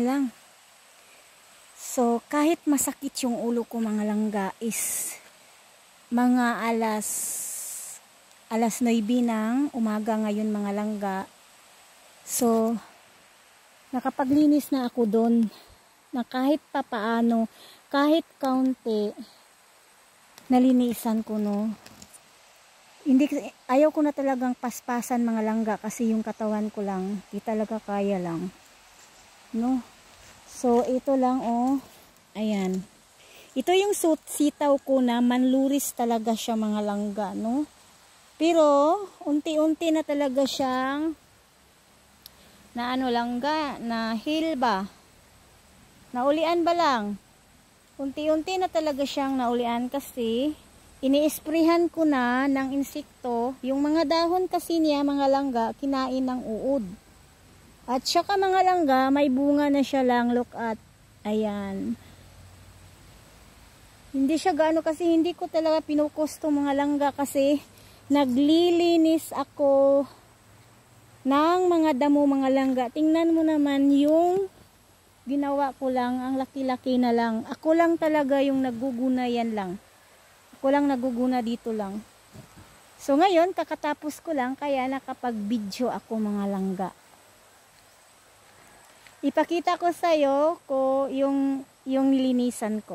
yan lang. So, kahit masakit yung ulo ko mga langga is mga alas 9 ng umaga ngayon mga langga. So, nakapaglinis na ako doon na kahit papaano, kahit kaunti, nalinisan ko, no. Ayaw ko na talagang paspasan mga langga kasi yung katawan ko lang, di talaga kaya lang, no. So, ito lang, oh, ayan. Ito yung sitaw ko na manluris talaga siya mga langga, no. Pero, unti-unti na talaga siyang na ano langga, na hill ba? Naulian ba lang? Unti-unti na talaga siyang naulian kasi ini-sprayhan ko na ng insekto. Yung mga dahon kasi niya mga langga, kinain ng uod. At saka mga langga, may bunga na siya lang, look at. Ayan. Hindi siya gaano kasi hindi ko talaga pinukusto mga langga kasi naglilinis ako ng mga damo mga langga. Tingnan mo naman yung ginawa ko lang, ang laki-laki na lang. Ako lang talaga yung naguguna yan lang. Ako lang naguguna dito lang. So ngayon, kakatapos ko lang kaya nakapag-video ako mga langga. Ipakita ko sa'yo ko yung nilinisan ko.